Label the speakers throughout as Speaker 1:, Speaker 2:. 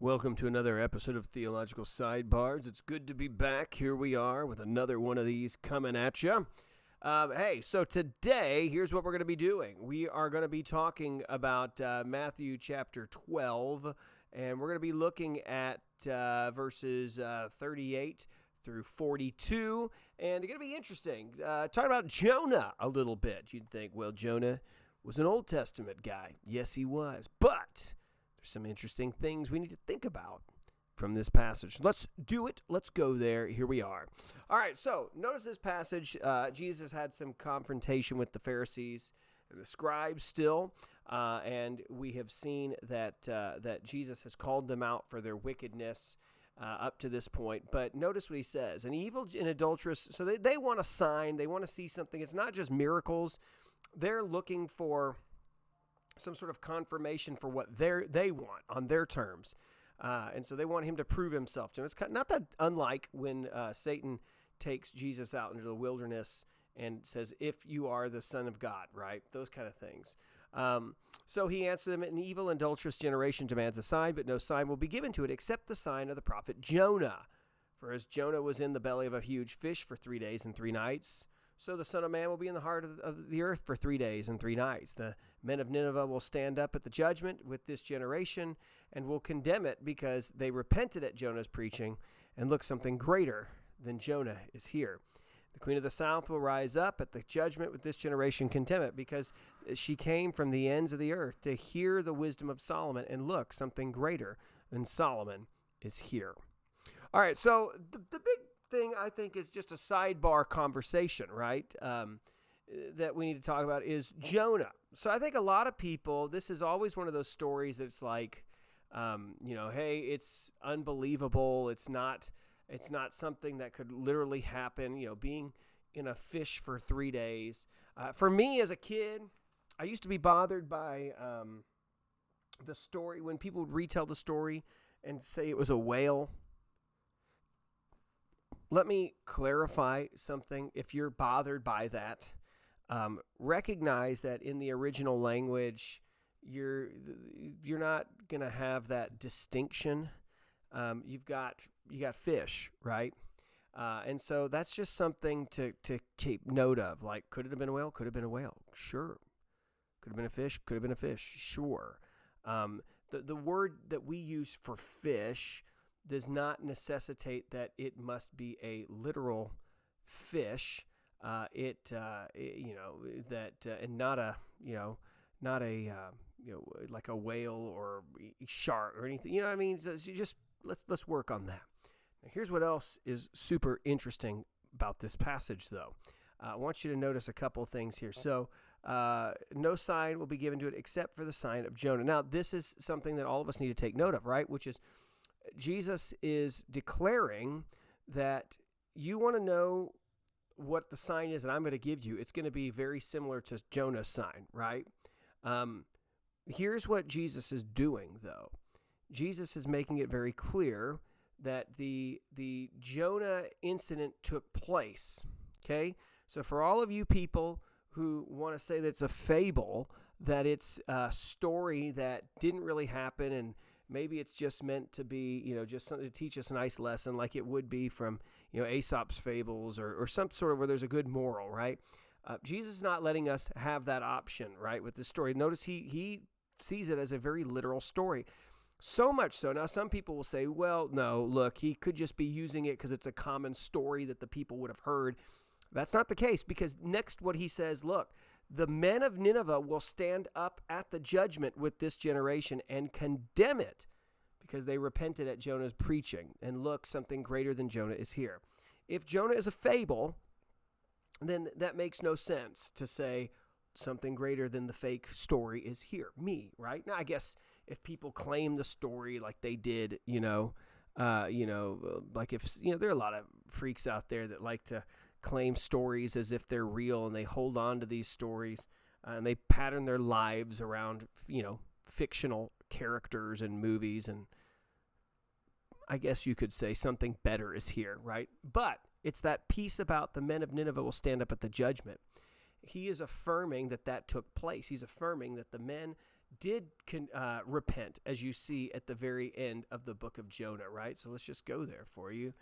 Speaker 1: Welcome to another episode of Theological Sidebars. It's good to be back. Here we are with another one of these coming at you. So today, here's what we're going to be doing. We are going to be talking about Matthew chapter 12, and we're going to be looking at verses 38 through 42, and it's going to be interesting. Talking about Jonah a little bit. You'd think, well, Jonah was an Old Testament guy. Yes, he was, but there's some interesting things we need to think about from this passage. Let's do it. Let's go there. Here we are. All right, so notice this passage. Jesus had some confrontation with the Pharisees and the scribes still, and we have seen that Jesus has called them out for their wickedness up to this point. But notice what he says. An evil and adulterous, so they want a sign. They want to see something. It's not just miracles. They're looking for some sort of confirmation for what they want on their terms. And so they want him to prove himself to them. It's not that unlike when Satan takes Jesus out into the wilderness and says, if you are the Son of God, right? Those kind of things. So he answered them, an evil and adulterous generation demands a sign, but no sign will be given to it except the sign of the prophet Jonah. For as Jonah was in the belly of a huge fish for 3 days and 3 nights, so the Son of Man will be in the heart of the earth for 3 days and 3 nights. The men of Nineveh will stand up at the judgment with this generation and will condemn it because they repented at Jonah's preaching, and look, something greater than Jonah is here. The queen of the south will rise up at the judgment with this generation, condemn it, because she came from the ends of the earth to hear the wisdom of Solomon, and look, something greater than Solomon is here. All right, so the big thing I think is just a sidebar conversation, right? That we need to talk about is Jonah. So I think a lot of people, this is always one of those stories that's like, hey, it's unbelievable. It's not something that could literally happen. Being in a fish for 3 days. For me as a kid, I used to be bothered by the story when people would retell the story and say it was a whale. Let me clarify something. If you're bothered by that, recognize that in the original language, you're not going to have that distinction. You got fish, right? And so that's just something to keep note of. Like, could it have been a whale? Could have been a whale. Sure. Could have been a fish? Could have been a fish. Sure. The word that we use for fish does not necessitate that it must be a literal fish. And not a like a whale or shark or anything. You know what I mean? So just let's work on that. Now, here's what else is super interesting about this passage, though. I want you to notice a couple of things here. So, no sign will be given to it except for the sign of Jonah. Now, this is something that all of us need to take note of, right? Which is, Jesus is declaring that you want to know what the sign is that I'm going to give you. It's going to be very similar to Jonah's sign, right? Here's what Jesus is doing, though. Jesus is making it very clear that the Jonah incident took place, okay? So for all of you people who want to say that it's a fable, that it's a story that didn't really happen, and maybe it's just meant to be, just something to teach us a nice lesson, like it would be from, Aesop's fables or some sort of where there's a good moral, right? Jesus is not letting us have that option, right, with this story. Notice he sees it as a very literal story. So much so, now some people will say, well, no, look, he could just be using it because it's a common story that the people would have heard. That's not the case, because next what he says, look, the men of Nineveh will stand up at the judgment with this generation and condemn it because they repented at Jonah's preaching. And look, something greater than Jonah is here. If Jonah is a fable, then that makes no sense to say something greater than the fake story is here. Me, right? Now, I guess if people claim the story like they did, like if, there are a lot of freaks out there that like to claim stories as if they're real, and they hold on to these stories and they pattern their lives around, fictional characters and movies. And I guess you could say something better is here, right? But it's that piece about the men of Nineveh will stand up at the judgment. He is affirming that took place. He's affirming that the men did repent, as you see at the very end of the book of Jonah, right? So let's just go there for you.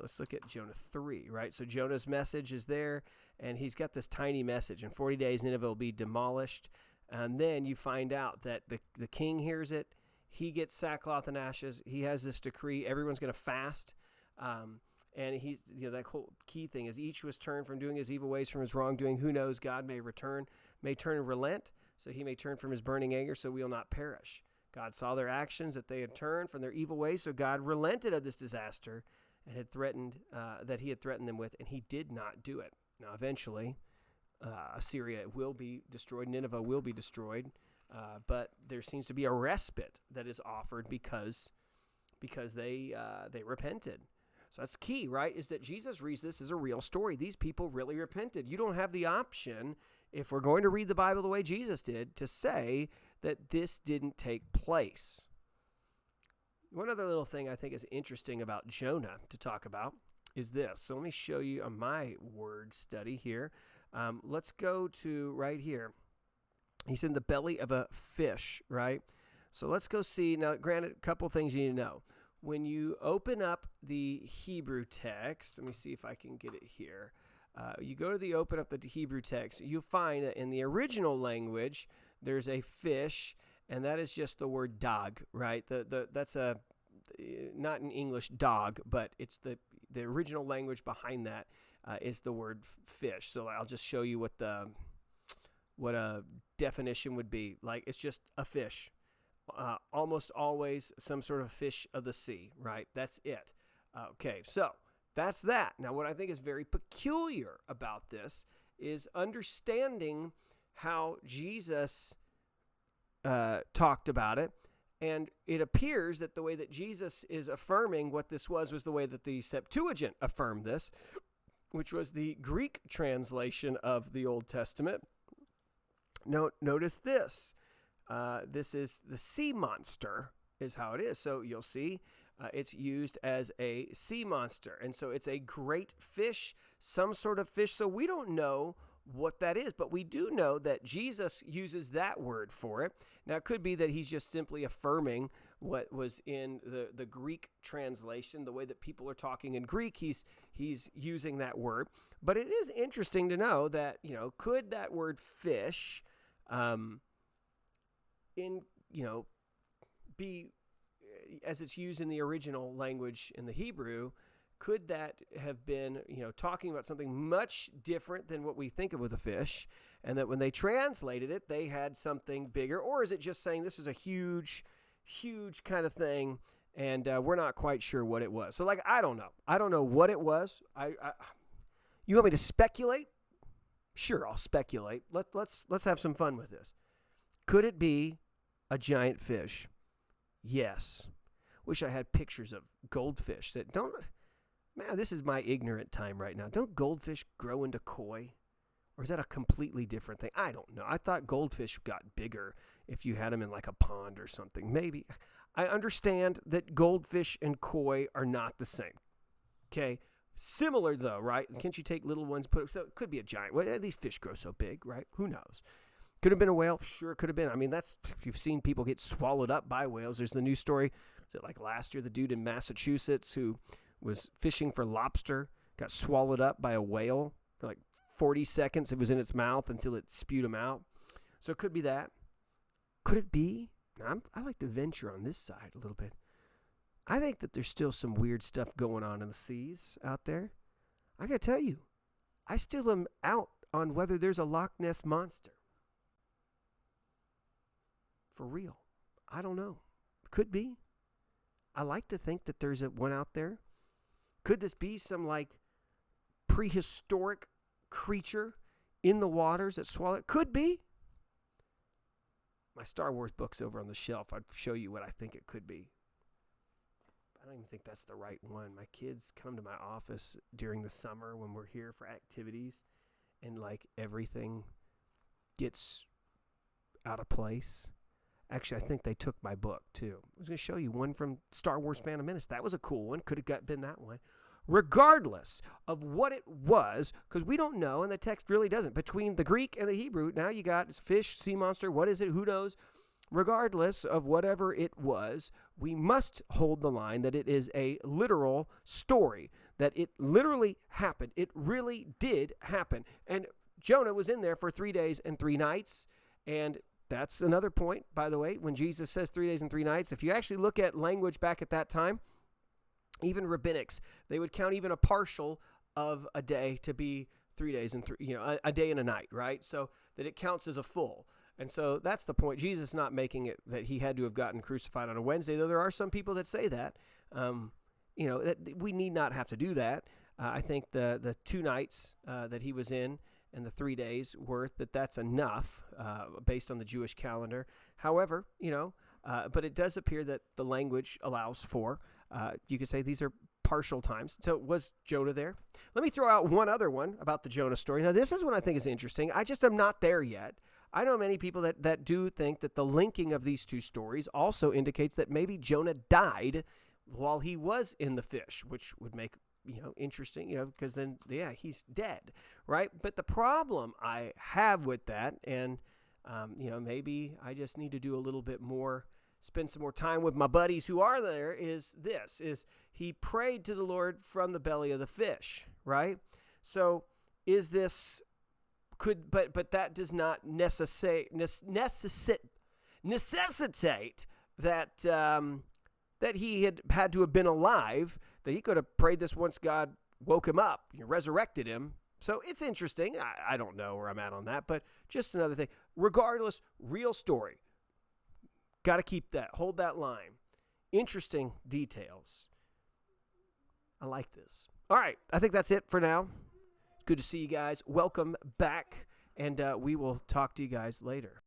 Speaker 1: Let's look at Jonah 3, right? So Jonah's message is there, and he's got this tiny message. In 40 days, Nineveh will be demolished. And then you find out that the king hears it. He gets sackcloth and ashes. He has this decree. Everyone's going to fast. And he's, that whole key thing is each was turned from doing his evil ways, from his wrongdoing. Who knows? God may turn and relent. So he may turn from his burning anger, so we will not perish. God saw their actions, that they had turned from their evil ways. So God relented of this disaster and had threatened that he had threatened them with, and he did not do it. Now, eventually, Assyria will be destroyed. Nineveh will be destroyed. But there seems to be a respite that is offered because they repented. So that's key, right? Is that Jesus reads this as a real story. These people really repented. You don't have the option, if we're going to read the Bible the way Jesus did, to say that this didn't take place. One other little thing I think is interesting about Jonah to talk about is this. So let me show you on my word study here. Let's go to right here. He's in the belly of a fish, right? So let's go see. Now, granted, a couple things you need to know. When you open up the Hebrew text, let me see if I can get it here. You go to open up the Hebrew text, you find that in the original language, there's a fish, and that is just the word dog, right? That's not in English dog, but it's the original language behind that is the word fish. So I'll just show you what a definition would be. Like, it's just a fish. Almost always some sort of fish of the sea, right? That's it. Okay, so that's that. Now, what I think is very peculiar about this is understanding how Jesus talked about it. And it appears that the way that Jesus is affirming what this was the way that the Septuagint affirmed this, which was the Greek translation of the Old Testament. Notice this. This is the sea monster is how it is. So you'll see it's used as a sea monster. And so it's a great fish, some sort of fish. So we don't know what that is, but we do know that Jesus uses that word for it. Now, it could be that he's just simply affirming what was in the Greek translation, the way that people are talking in Greek. He's using that word. But it is interesting to know that, could that word fish be, as it's used in the original language in the Hebrew, could that have been, talking about something much different than what we think of with a fish, and that when they translated it, they had something bigger? Or is it just saying this was a huge, huge kind of thing, and we're not quite sure what it was? So, I don't know. I don't know what it was. You want me to speculate? Sure, I'll speculate. Let's have some fun with this. Could it be a giant fish? Yes. Wish I had pictures of goldfish that don't... Man, this is my ignorant time right now. Don't goldfish grow into koi? Or is that a completely different thing? I don't know. I thought goldfish got bigger if you had them in like a pond or something. Maybe. I understand that goldfish and koi are not the same. Okay? Similar though, right? Can't you take little ones, so it could be a giant. Well, these fish grow so big, right? Who knows? Could have been a whale. Sure, could have been. I mean, you've seen people get swallowed up by whales. There's the news story. Was it like last year, the dude in Massachusetts who was fishing for lobster, got swallowed up by a whale for like 40 seconds. It was in its mouth until it spewed him out. So it could be that. Could it be? Now, I like to venture on this side a little bit. I think that there's still some weird stuff going on in the seas out there. I got to tell you, I still am out on whether there's a Loch Ness monster. For real. I don't know. Could be. I like to think that there's one out there. Could this be some prehistoric creature in the waters that swallow it? Could be. My Star Wars book's over on the shelf. I'd show you what I think it could be. I don't even think that's the right one. My kids come to my office during the summer when we're here for activities, and everything gets out of place. Actually, I think they took my book, too. I was going to show you one from Star Wars Phantom Menace. That was a cool one. Could have been that one. Regardless of what it was, because we don't know, and the text really doesn't. Between the Greek and the Hebrew, now you got fish, sea monster, what is it? Who knows? regardless of whatever it was, we must hold the line that it is a literal story, that it literally happened. It really did happen. And Jonah was in there for 3 days and 3 nights. And that's another point, by the way, when Jesus says 3 days and 3 nights. If you actually look at language back at that time, even rabbinics, they would count even a partial of a day to be 3 days and a day and a night, right? So that it counts as a full. And so that's the point. Jesus is not making it that he had to have gotten crucified on a Wednesday, though there are some people that say that. That we need not have to do that. I think the 2 nights that he was in and the 3 days worth, that's enough based on the Jewish calendar. However, but it does appear that the language allows for, you could say these are partial times. So was Jonah there? Let me throw out one other one about the Jonah story. Now, this is one I think is interesting. I just am not there yet. I know many people that do think that the linking of these 2 stories also indicates that maybe Jonah died while he was in the fish, which would make, interesting, because then, he's dead, right? But the problem I have with that, and, maybe I just need to do a little bit more, spend some more time with my buddies who are there, is he prayed to the Lord from the belly of the fish, right? So is this... but that does not necessitate that that he had to have been alive, that he could have prayed this once God woke him up, resurrected him. So it's interesting. I don't know where I'm at on that, but just another thing. Regardless, real story. Got to keep that, hold that line. Interesting details. I like this. All right, I think that's it for now. Good to see you guys. Welcome back, and we will talk to you guys later.